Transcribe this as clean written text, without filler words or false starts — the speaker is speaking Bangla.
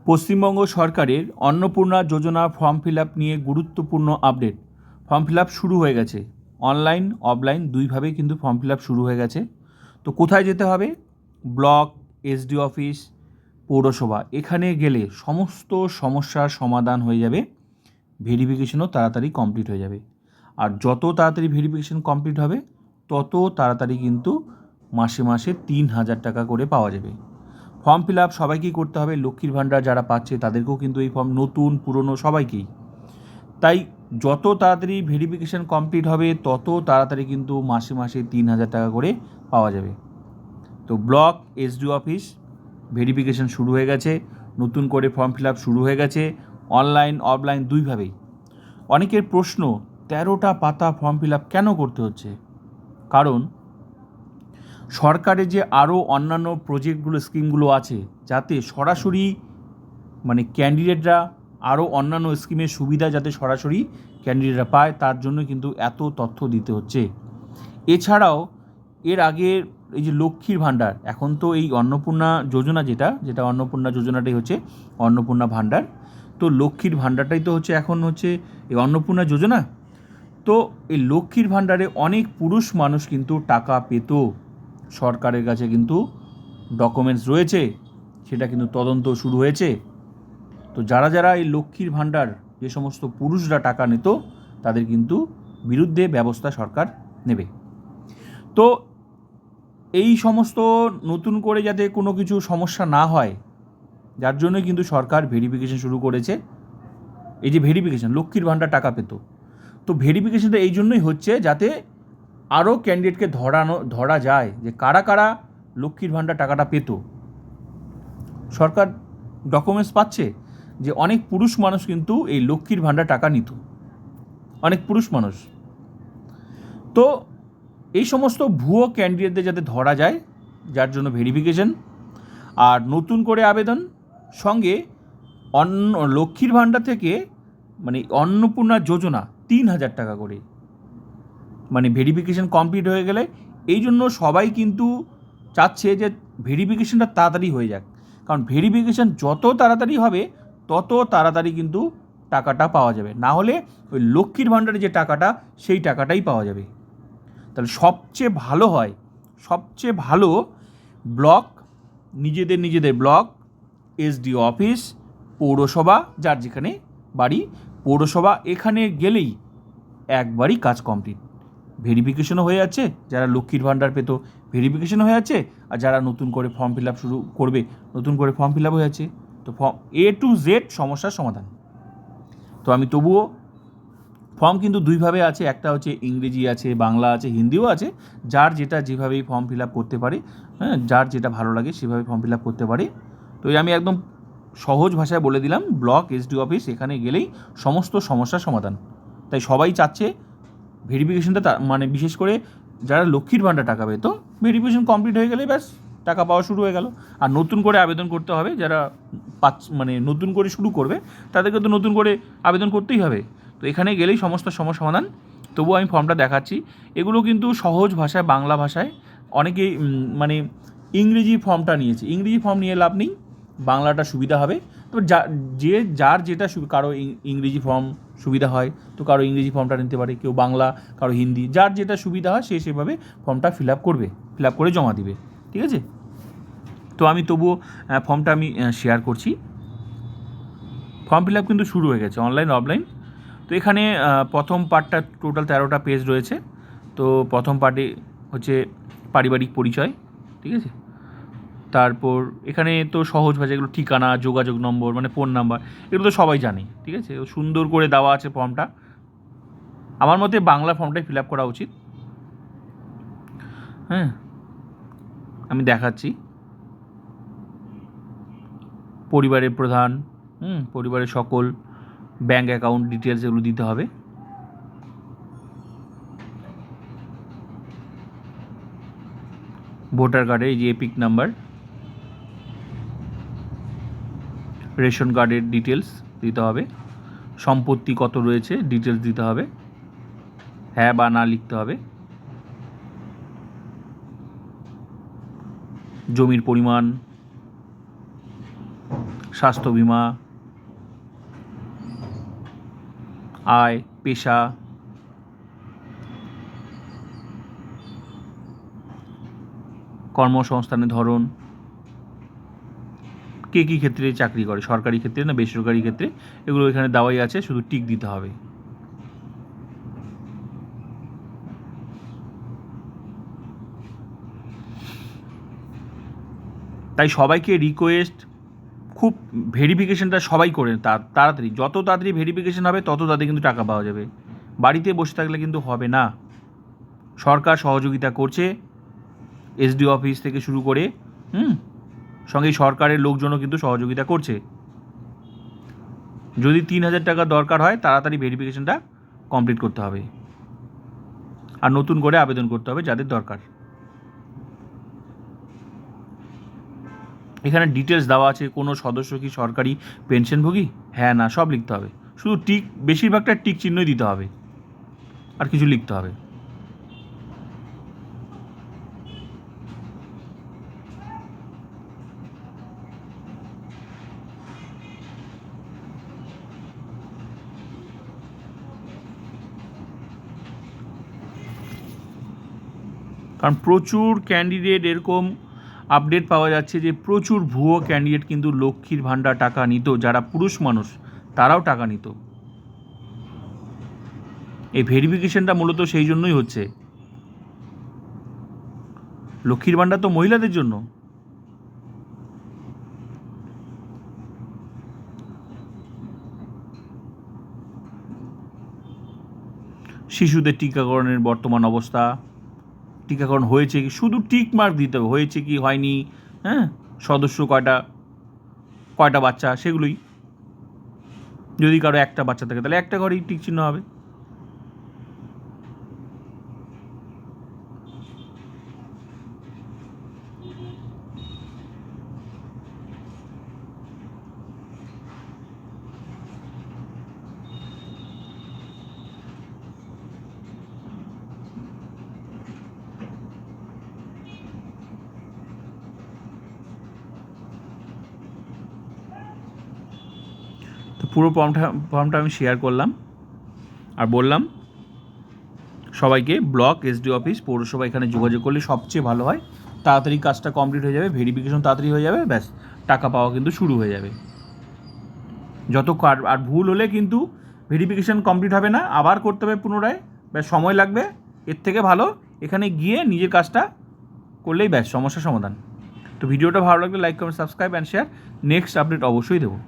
পশ্চিমবঙ্গ সরকারের অন্নপূর্ণা যোজনা ফর্ম ফিল আপ নিয়ে গুরুত্বপূর্ণ আপডেট। ফর্ম ফিল আপ শুরু হয়ে গেছে, অনলাইন অফলাইন দুইভাবেই কিন্তু ফর্ম ফিল আপ শুরু হয়ে গেছে। তো কোথায় যেতে হবে? ব্লক, এসডি অফিস, পৌরসভা, এখানে গেলে সমস্ত সমস্যার সমাধান হয়ে যাবে, ভেরিফিকেশনও তাড়াতাড়ি কমপ্লিট হয়ে যাবে। আর যত তাড়াতাড়ি ভেরিফিকেশন কমপ্লিট হবে তত তাড়াতাড়ি কিন্তু মাসে মাসে 3,000 টাকা করে পাওয়া যাবে। ফর্ম ফিল আপ সবাইকেই করতে হবে, লক্ষ্মীর ভাণ্ডার যারা পাচ্ছে তাদেরকেও কিন্তু এই ফর্ম, নতুন পুরনো সবাইকেই। তাই যত তাড়াতাড়ি ভেরিফিকেশান কমপ্লিট হবে তত তাড়াতাড়ি কিন্তু মাসে মাসে 3,000 টাকা করে পাওয়া যাবে। তো ব্লক, এসডিও অফিস ভেরিফিকেশান শুরু হয়ে গেছে, নতুন করে ফর্ম ফিল আপ শুরু হয়ে গেছে, অনলাইন অফলাইন দুইভাবেই। অনেকের প্রশ্ন, 13টা পাতা ফর্ম ফিল আপ কেন করতে হচ্ছে? কারণ সরকারের যে আরও অন্যান্য প্রজেক্টগুলো, স্কিমগুলো আছে, যাতে সরাসরি ক্যান্ডিডেটরা আরও অন্যান্য স্কিমের সুবিধা যাতে সরাসরি ক্যান্ডিডেটরা পায়, তার জন্য কিন্তু এত তথ্য দিতে হচ্ছে। এছাড়াও এর আগের এই যে লক্ষ্মীর ভাণ্ডার, এখন তো এই অন্নপূর্ণা যোজনা যেটা অন্নপূর্ণা যোজনাটাই হচ্ছে অন্নপূর্ণা ভাণ্ডার। তো লক্ষ্মীর ভাণ্ডারটাই তো হচ্ছে এখন হচ্ছে এই অন্নপূর্ণা যোজনা। তো এই লক্ষ্মীর ভাণ্ডারে অনেক পুরুষ মানুষ কিন্তু টাকা পেত, সরকারের কাছে কিন্তু ডকুমেন্টস রয়েছে, সেটা কিন্তু তদন্ত শুরু হয়েছে। তো যারা যারা এই লক্ষ্মীর ভাণ্ডার, যে সমস্ত পুরুষরা টাকা নিত, তাদের কিন্তু বিরুদ্ধে ব্যবস্থা সরকার নেবে। তো এই সমস্ত নতুন করে যাতে কোনো কিছু সমস্যা না হয়, যার জন্য কিন্তু সরকার ভেরিফিকেশন শুরু করেছে। এই যে ভেরিফিকেশন, লক্ষ্মীর ভাণ্ডার টাকা পেত, তো ভেরিফিকেশনটা এই জন্যই হচ্ছে যাতে আরও ক্যান্ডিডেটকে ধরা যায় যে কারা কারা লক্ষ্মীর ভাণ্ডার টাকাটা পেত। সরকার ডকুমেন্টস পাচ্ছে যে অনেক পুরুষ মানুষ কিন্তু এই লক্ষ্মীর ভাণ্ডার টাকা নিত, অনেক পুরুষ মানুষ। তো এই সমস্ত ভুয়ো ক্যান্ডিডেটদের যাতে ধরা যায়, যার জন্য ভেরিফিকেশন। আর নতুন করে আবেদন, সঙ্গে লক্ষ্মীর ভাণ্ডার থেকে অন্নপূর্ণা যোজনা 3,000 টাকা করে ভেরিফিকেশন কমপ্লিট হয়ে গেলে। এই জন্য সবাই কিন্তু চাচ্ছে যে ভেরিফিকেশনটা তাড়াতাড়ি হয়ে যাক, কারণ ভেরিফিকেশন যত তাড়াতাড়ি হবে তত তাড়াতাড়ি কিন্তু টাকাটা পাওয়া যাবে, না হলে ওই লক্ষ্মীর ভাণ্ডারে যে টাকাটা, সেই টাকাটাই পাওয়া যাবে। তাহলে সবচেয়ে ভালো হয়, সবচেয়ে ভালো ব্লক, নিজেদের ব্লক, এসডিও অফিস, পৌরসভা, যার যেখানে বাড়ি, পৌরসভা, এখানে গেলেই একবারই কাজ কমপ্লিট। ভেরিফিকেশনও হয়ে যাচ্ছে, যারা লক্ষ্মীর ভাণ্ডার পেত ভেরিফিকেশনও হয়ে যাচ্ছে, আর যারা নতুন করে ফর্ম ফিল আপ শুরু করবে নতুন করে ফর্ম ফিল আপ হয়ে যাচ্ছে। তো A to Z সমস্যার সমাধান। তো আমি তবুও, ফর্ম কিন্তু দুইভাবে আছে, একটা হচ্ছে ইংরেজি আছে, বাংলা আছে, হিন্দিও আছে, যার যেটা যেভাবেই ফর্ম ফিল আপ করতে পারে, হ্যাঁ, যার যেটা ভালো লাগে সেভাবে ফর্ম ফিল আপ করতে পারে। তো আমি একদম সহজ ভাষায় বলে দিলাম, ব্লক, এসডি অফিস, এখানে গেলেই সমস্ত সমস্যার সমাধান। তাই সবাই চাচ্ছে ভেরিফিকেশনটা, বিশেষ করে যারা লক্ষ্মীর ভাণ্ডার টাকা পেতো, ভেরিফিকেশন কমপ্লিট হয়ে গেলেই ব্যাস টাকা পাওয়া শুরু হয়ে গেল। আর নতুন করে আবেদন করতে হবে, যারা নতুন করে শুরু করবে তাদেরকে তো নতুন করে আবেদন করতেই হবে। তো এখানে গেলেই সমস্ত সমস্যা সমাধান। তবুও আমি ফর্মটা দেখাচ্ছি, এগুলো কিন্তু সহজ ভাষায়, বাংলা ভাষায়। অনেকেই ইংরেজি ফর্মটা নিয়েছে, ইংরেজি ফর্ম নিয়ে লাভ নেই, বাংলাটা সুবিধা হবে। তো যার যেটা কারো ইংরেজি ফর্ম সুবিধা হয় তো কারো ইংরেজি ফর্মটা নিতে পারে, কেউ বাংলা, কারো হিন্দি, যার যেটা সুবিধা হয় সে সেভাবে ফর্মটা ফিল আপ করবে, ফিল আপ করে জমা দিবে। ঠিক আছে? তো আমি তবুও ফর্মটা আমি শেয়ার করছি। ফর্ম ফিল আপ কিন্তু শুরু হয়ে গেছে, অনলাইন অফলাইন। তো এখানে প্রথম পার্টটা টোটাল 13টা পেজ রয়েছে। তো প্রথম পার্টে হচ্ছে পারিবারিক পরিচয়, ঠিক আছে। তারপর এখানে তো সহজ ভাষা, এগুলো ঠিকানা, যোগাযোগ নম্বর, ফোন নাম্বার, এগুলো তো সবাই জানে, ঠিক আছে। সুন্দর করে দেওয়া আছে ফর্মটা। আমার মতে বাংলা ফর্মটাই ফিল আপ করা উচিত। হ্যাঁ, আমি দেখাচ্ছি। পরিবারের প্রধান, পরিবারের সকল, ব্যাঙ্ক অ্যাকাউন্ট ডিটেলস, এগুলো দিতে হবে। ভোটার কার্ডের এই যে এপিক নাম্বার, রেশন কার্ডের ডিটেলস দিতে হবে, সম্পত্তি কত রয়েছে ডিটেলস দিতে হবে, হ্যাঁ বা না লিখতে হবে, জমির পরিমাণ, স্বাস্থ্য বিমা, আয়, পেশা, কর্মসংস্থানের ধরন, কে কী ক্ষেত্রে চাকরি করে, সরকারি ক্ষেত্রে না বেসরকারি ক্ষেত্রে, এগুলো এখানে দেওয়াই আছে, শুধু টিক দিতে হবে। তাই সবাইকে রিকোয়েস্ট, খুব ভেরিফিকেশনটা সবাই করে তাড়াতাড়ি, যত তাড়াতাড়ি ভেরিফিকেশন হবে তত তাড়াতাড়ি কিন্তু টাকা পাওয়া যাবে। বাড়িতে বসে থাকলে কিন্তু হবে না। সরকার সহযোগিতা করছে, এসডিও অফিস থেকে শুরু করে সঙ্গে সরকারের লোকজনও কিন্তু সহযোগিতা করছে। যদি 3,000 টাকা দরকার হয় তাড়াতাড়ি ভেরিফিকেশনটা কমপ্লিট করতে হবে, আর নতুন করে আবেদন করতে হবে যাদের দরকার। এখানে ডিটেলস দেওয়া আছে, কোনো সদস্য কি সরকারি পেনশনভোগী, হ্যাঁ না সব লিখতে হবে, শুধু টিক, বেশিরভাগটা টিক চিহ্নই দিতে হবে, আর কিছু লিখতে হবে। কারণ প্রচুর ক্যান্ডিডেট এরকম আপডেট পাওয়া যাচ্ছে যে প্রচুর ভুয়ো ক্যান্ডিডেট কিন্তু লক্ষ্মীর ভাণ্ডার টাকা নিত, যারা পুরুষ মানুষ তারাও টাকা নিত। এই ভেরিফিকেশনটা মূলত সেই জন্যই হচ্ছে। লক্ষ্মীর ভাণ্ডার তো মহিলাদের জন্য। শিশুদের টিকাকরণের বর্তমান অবস্থা, টিকাকরণ হয়েছে কি, শুধু টিক মার্ক দিতে হবে, হয়েছে কি হয়নি, সদস্য কয়টা বাচ্চা, সেগুলোই। যদি কারো একটা বাচ্চা থাকে তাহলে একটা ঘরেই টিক চিহ্ন হবে। তো পুরো ফর্মটা আমি শেয়ার করলাম, আর বললাম সবাইকে ব্লক, এসডি অফিস, পৌরসভা এখানে যোগাযোগ করলে সবচেয়ে ভালো হয়, তাড়াতাড়ি কাজটা কমপ্লিট হয়ে যাবে, ভেরিফিকেশন তাড়াতাড়ি হয়ে যাবে, ব্যাস টাকা পাওয়া কিন্তু শুরু হয়ে যাবে। যত আর ভুল হলে কিন্তু ভেরিফিকেশন কমপ্লিট হবে না, আবার করতে হবে পুনরায়, ব্যাস সময় লাগবে। এর থেকে ভালো এখানে গিয়ে নিজের কাজটা করলেই ব্যাস সমস্যার সমাধান। তো ভিডিওটা ভালো লাগলে like, comment, subscribe and share. Next update অবশ্যই দেবো।